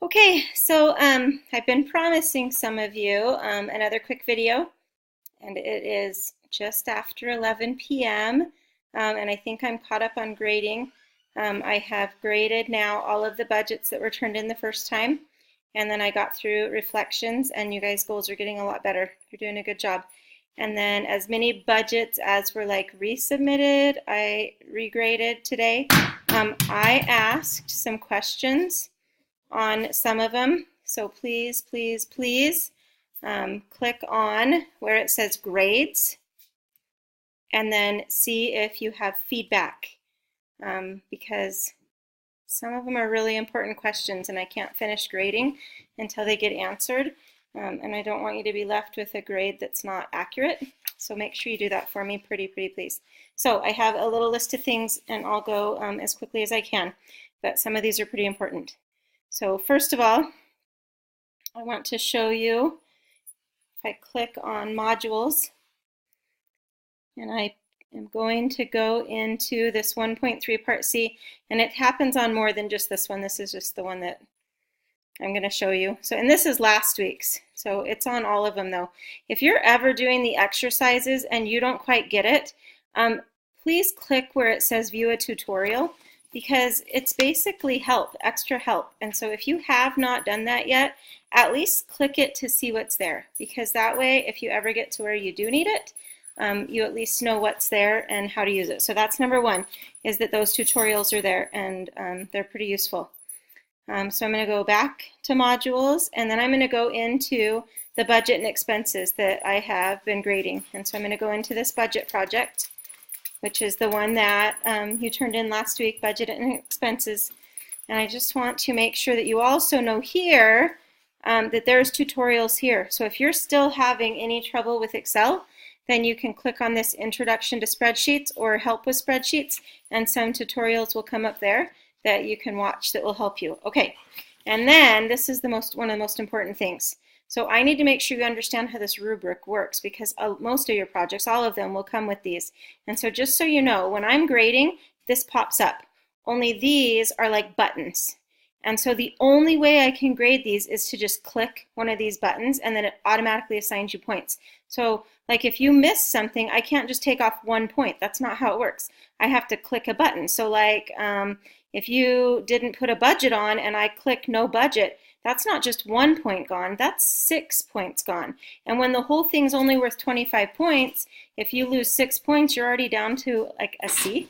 Okay, so I've been promising some of you another quick video, and it is just after 11 p.m. And I think I'm caught up on grading. I have graded now all of the budgets that were turned in the first time, and then I got through reflections, and you guys' goals are getting a lot better. You're doing a good job. And then as many budgets as were like resubmitted, I regraded today. I asked some questions on some of them. So please, please, please click on where it says grades and then see if you have feedback because some of them are really important questions and I can't finish grading until they get answered. And I don't want you to be left with a grade that's not accurate. So make sure you do that for me, pretty please. So I have a little list of things and I'll go as quickly as I can, but some of these are pretty important. So first of all, I want to show you, if I click on modules, and I am going to go into this 1.3 Part C, and it happens on more than just this one. This is just the one that I'm going to show you. So, and this is last week's, so it's on all of them though. If you're ever doing the exercises and you don't quite get it, please click where it says view a tutorial, because it's basically help, extra help. And so if you have not done that yet, at least click it to see what's there, because that way if you ever get to where you do need it, you at least know what's there and how to use it. So that's number one, is that those tutorials are there, and they're pretty useful. So I'm going to go back to modules, and then I'm going to go into the budget and expenses that I have been grading. And so I'm going to go into this budget project, which is the one that you turned in last week, budget and expenses. And I just want to make sure that you also know here that there's tutorials here. So if you're still having any trouble with Excel, then you can click on this Introduction to Spreadsheets or Help with Spreadsheets, and some tutorials will come up there that you can watch that will help you. Okay, and then this is one of the most important things. So I need to make sure you understand how this rubric works, because most of your projects, all of them, will come with these. And so just so you know, when I'm grading, this pops up. Only these are like buttons. And so the only way I can grade these is to just click one of these buttons, and then it automatically assigns you points. So like if you miss something, I can't just take off 1 point. That's not how it works. I have to click a button. So like if you didn't put a budget on and I click no budget, that's not just 1 point gone, that's 6 points gone. And when the whole thing's only worth 25 points, if you lose 6 points, you're already down to like a C.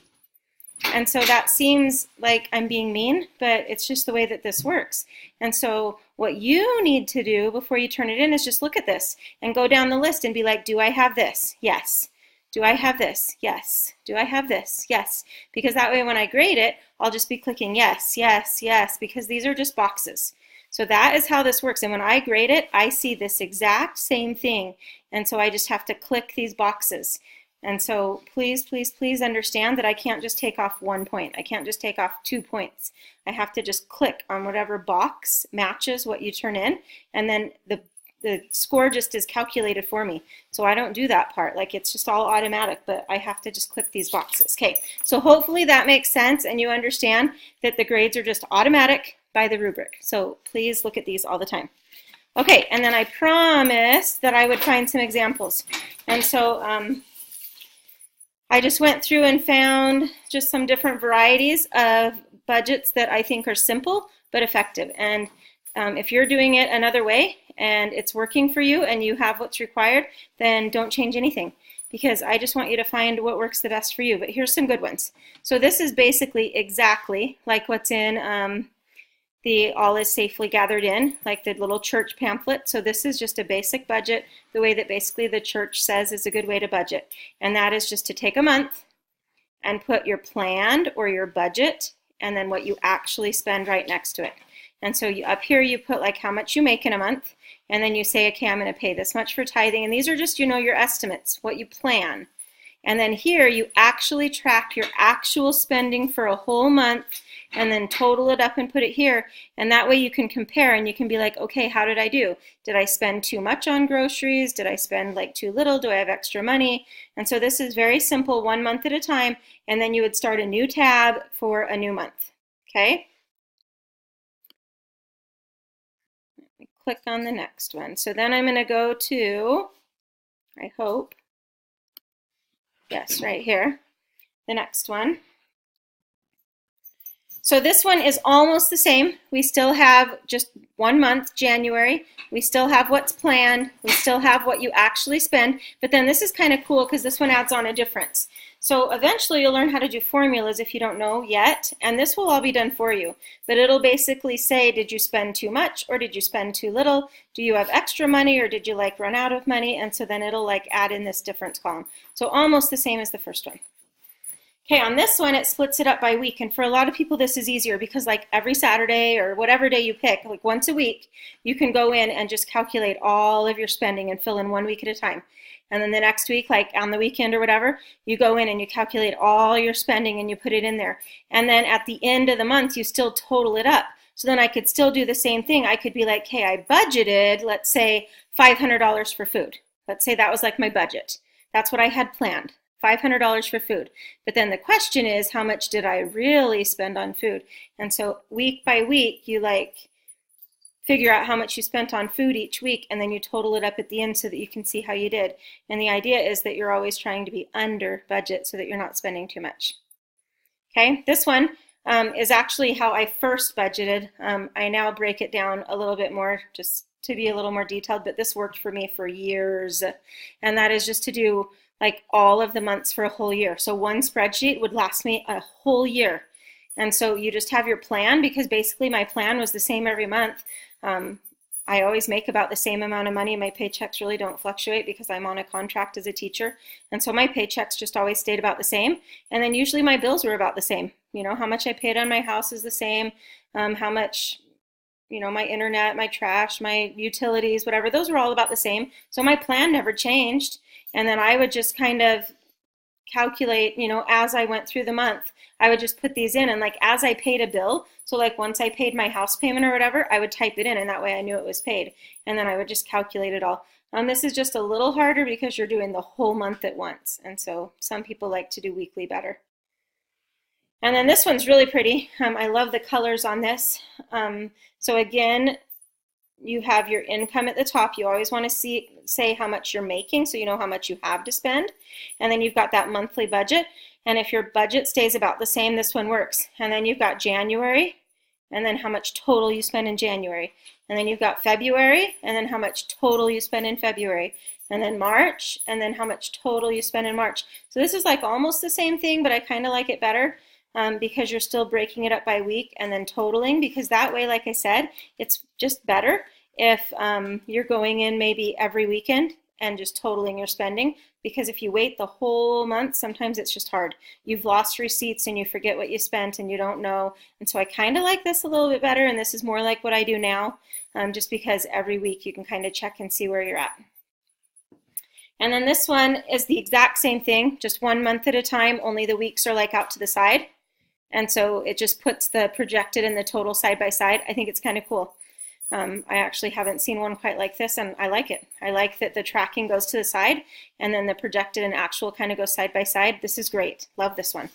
And so that seems like I'm being mean, but it's just the way that this works. And so what you need to do before you turn it in is just look at this and go down the list and be like, do I have this? Yes. Do I have this? Yes. Do I have this? Yes. Because that way when I grade it, I'll just be clicking yes, yes, yes, because these are just boxes. So that is how this works. And when I grade it, I see this exact same thing. And so I just have to click these boxes. And so please, please, please understand that I can't just take off 1 point. I can't just take off 2 points. I have to just click on whatever box matches what you turn in, and then the score just is calculated for me. So I don't do that part. Like it's just all automatic, but I have to just click these boxes. Okay, so hopefully that makes sense and you understand that the grades are just automatic by the rubric. So please look at these all the time. Okay, and then I promised that I would find some examples. And so I just went through and found just some different varieties of budgets that I think are simple but effective. And if you're doing it another way and it's working for you and you have what's required, then don't change anything, because I just want you to find what works the best for you. But here's some good ones. So this is basically exactly like what's in the All is Safely Gathered In, like the little church pamphlet. So this is just a basic budget, the way that basically the church says is a good way to budget. And that is just to take a month and put your planned or your budget and then what you actually spend right next to it. And so up here you put like how much you make in a month, and then you say, okay, I'm going to pay this much for tithing. And these are just, your estimates, what you plan. And then here you actually track your actual spending for a whole month and then total it up and put it here. And that way you can compare and you can be like, okay, how did I do? Did I spend too much on groceries? Did I spend like too little? Do I have extra money? And so this is very simple, 1 month at a time. And then you would start a new tab for a new month. Okay? click on the next one. So then I'm going to go to, I hope, yes, right here, the next one. So this one is almost the same. We still have just 1 month, January. We still have what's planned. We still have what you actually spend. But then this is kind of cool because this one adds on a difference. So eventually you'll learn how to do formulas if you don't know yet. And this will all be done for you. But it'll basically say, did you spend too much or did you spend too little? Do you have extra money or did you like run out of money? And so then it'll like add in this difference column. So almost the same as the first one. Okay, on this one, it splits it up by week. And for a lot of people, this is easier because like every Saturday or whatever day you pick, like once a week, you can go in and just calculate all of your spending and fill in 1 week at a time. And then the next week, like on the weekend or whatever, you go in and you calculate all your spending and you put it in there. And then at the end of the month, you still total it up. So then I could still do the same thing. I could be like, hey, I budgeted, let's say, $500 for food. Let's say that was like my budget. That's what I had planned. $500 for food. But then the question is, how much did I really spend on food? And so week by week, you like figure out how much you spent on food each week, and then you total it up at the end so that you can see how you did. And the idea is that you're always trying to be under budget so that you're not spending too much. Okay, this one is actually how I first budgeted. I now break it down a little bit more just to be a little more detailed, but this worked for me for years. And that is just to do like all of the months for a whole year. So one spreadsheet would last me a whole year. And so you just have your plan, because basically my plan was the same every month. I always make about the same amount of money. My paychecks really don't fluctuate because I'm on a contract as a teacher. And so my paychecks just always stayed about the same. And then usually my bills were about the same. You know, how much I paid on my house is the same. How much, you know, my internet, my trash, my utilities, whatever, those were all about the same. So my plan never changed. And then I would just kind of calculate, you know, as I went through the month, I would just put these in, and like as I paid a bill, so like once I paid my house payment or whatever, I would type it in, and that way I knew it was paid. And then I would just calculate it all. This is just a little harder because you're doing the whole month at once. And so some people like to do weekly better. And then this one's really pretty. I love the colors on this. So again, you have your income at the top. You always want to say how much you're making so you know how much you have to spend. And then you've got that monthly budget. And if your budget stays about the same, this one works. And then you've got January, and then how much total you spend in January. And then you've got February, and then how much total you spend in February. And then March, and then how much total you spend in March. So this is like almost the same thing, but I kind of like it better. Because you're still breaking it up by week and then totaling, because that way, like I said, it's just better if you're going in maybe every weekend and just totaling your spending, because if you wait the whole month, sometimes it's just hard. You've lost receipts and you forget what you spent and you don't know. And so I kind of like this a little bit better, and this is more like what I do now, just because every week you can kind of check and see where you're at. And then this one is the exact same thing, just 1 month at a time, only the weeks are like out to the side. And so it just puts the projected and the total side by side. I think it's kind of cool. I actually haven't seen one quite like this, and I like it. I like that the tracking goes to the side, and then the projected and actual kind of goes side by side. This is great. Love this one.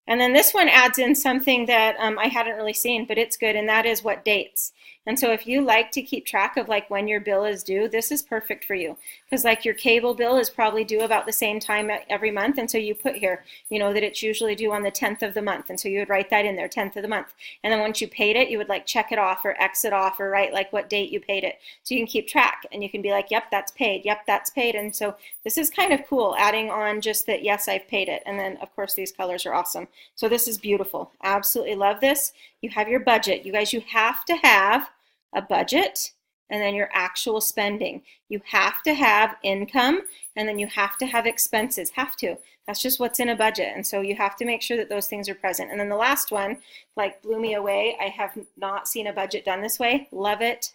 And then this one adds in something that I hadn't really seen, but it's good, and that is what dates. And so if you like to keep track of like when your bill is due, this is perfect for you. Because like your cable bill is probably due about the same time every month, and so you put here, you know, that it's usually due on the 10th of the month, and so you would write that in there, 10th of the month. And then once you paid it, you would like check it off or exit off or write like what date you paid it. So you can keep track, and you can be like, yep, that's paid, yep, that's paid. And so this is kind of cool, adding on just that, yes, I've paid it. And then of course these colors are awesome. So this is beautiful. Absolutely love this. You have your budget. You guys, you have to have a budget and then your actual spending. You have to have income, and then you have to have expenses. Have to. That's just what's in a budget. And so you have to make sure that those things are present. And then the last one, like, blew me away. I have not seen a budget done this way. Love it.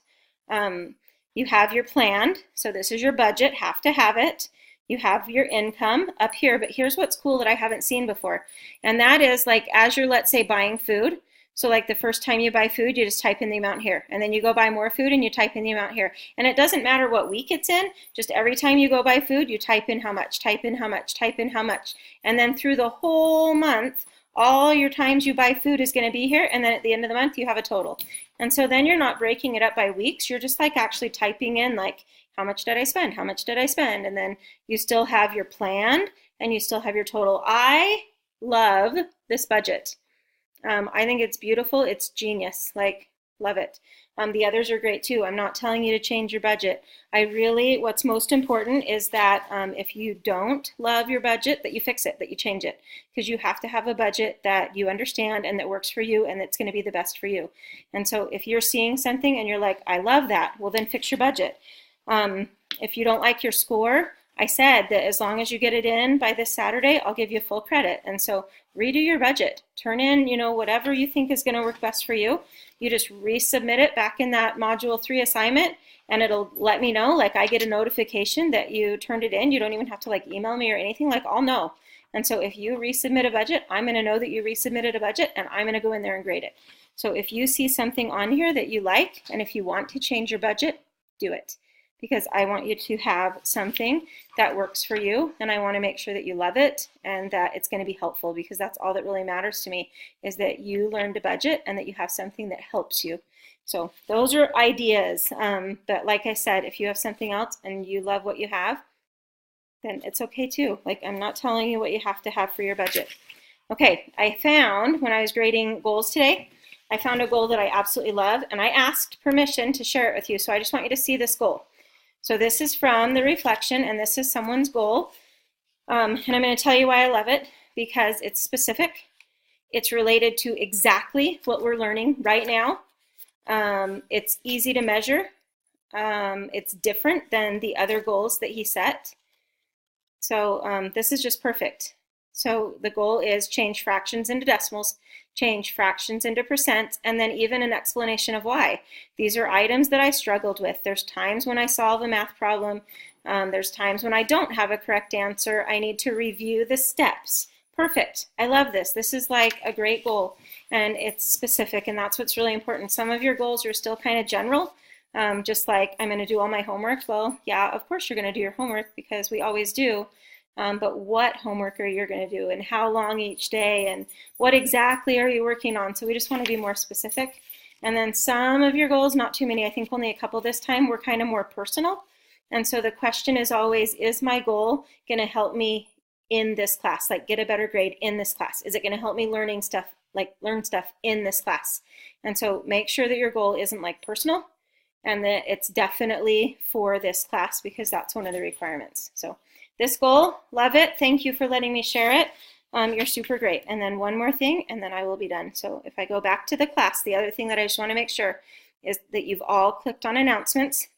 You have your plan. So this is your budget. Have to have it. You have your income up here, but here's what's cool that I haven't seen before. And that is like, as you're, let's say, buying food. So like the first time you buy food, you just type in the amount here. And then you go buy more food and you type in the amount here. And it doesn't matter what week it's in. Just every time you go buy food, you type in how much, type in how much, type in how much. And then through the whole month, all your times you buy food is going to be here, and then at the end of the month you have a total. And so then you're not breaking it up by weeks, you're just like actually typing in like, how much did I spend? How much did I spend? And then you still have your plan and you still have your total. I love this budget. I think it's beautiful. It's genius. Like, love it. The others are great too. I'm not telling you to change your budget. What's most important is that if you don't love your budget, that you fix it, that you change it. Because you have to have a budget that you understand and that works for you and that's going to be the best for you. And so if you're seeing something and you're like, I love that, well then fix your budget. If you don't like your score, I said that as long as you get it in by this Saturday, I'll give you full credit. And so redo your budget. Turn in, whatever you think is going to work best for you. You just resubmit it back in that Module 3 assignment, and it'll let me know. Like, I get a notification that you turned it in. You don't even have to like email me or anything. Like, I'll know. And so if you resubmit a budget, I'm going to know that you resubmitted a budget, and I'm going to go in there and grade it. So if you see something on here that you like, and if you want to change your budget, do it. Because I want you to have something that works for you, and I want to make sure that you love it and that it's going to be helpful, because that's all that really matters to me, is that you learn to budget and that you have something that helps you. So those are ideas, but like I said, if you have something else and you love what you have, then it's okay too. Like, I'm not telling you what you have to have for your budget. Okay, I found, when I was grading goals today, I found a goal that I absolutely love, and I asked permission to share it with you, so I just want you to see this goal. So this is from the reflection, and this is someone's goal. And I'm going to tell you why I love it, because it's specific. It's related to exactly what we're learning right now. It's easy to measure. It's different than the other goals that he set. So this is just perfect. So the goal is change fractions into decimals, change fractions into percent, and then even an explanation of why. These are items that I struggled with. There's times when I solve a math problem. There's times when I don't have a correct answer. I need to review the steps. Perfect. I love this. This is like a great goal, and it's specific, and that's what's really important. Some of your goals are still kind of general, just like, I'm going to do all my homework. Well, yeah, of course you're going to do your homework, because we always do. But what homework are you going to do, and how long each day, and what exactly are you working on? So we just want to be more specific. And then some of your goals, not too many, I think only a couple this time, were kind of more personal. And so the question is always, is my goal going to help me in this class, like get a better grade in this class? Is it going to help me learn stuff in this class? And so make sure that your goal isn't like personal, and that it's definitely for this class, because that's one of the requirements. So this goal, love it. Thank you for letting me share it. You're super great. And then one more thing, and then I will be done. So if I go back to the class, the other thing that I just want to make sure is that you've all clicked on announcements.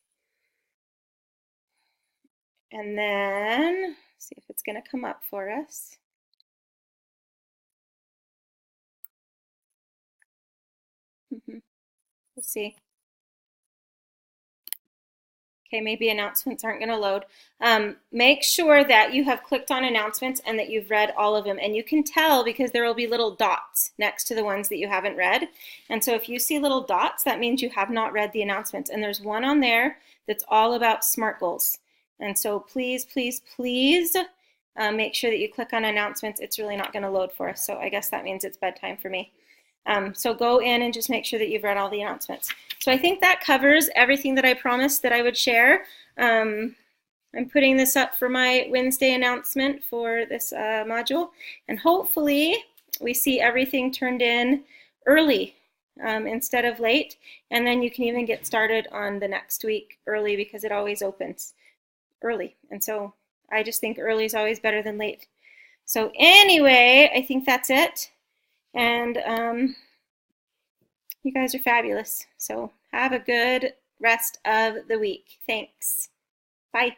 And then see if it's going to come up for us. We'll see. Okay, maybe announcements aren't going to load. Make sure that you have clicked on announcements and that you've read all of them. And you can tell because there will be little dots next to the ones that you haven't read. And so if you see little dots, that means you have not read the announcements. And there's one on there that's all about SMART goals. And so please, please, please make sure that you click on announcements. It's really not going to load for us. So I guess that means it's bedtime for me. So go in and just make sure that you've read all the announcements. So I think that covers everything that I promised that I would share. I'm putting this up for my Wednesday announcement for this module, and hopefully we see everything turned in early instead of late, and then you can even get started on the next week early, because it always opens early. And so I just think early is always better than late. So anyway, I think that's it. And you guys are fabulous. So have a good rest of the week. Thanks. Bye.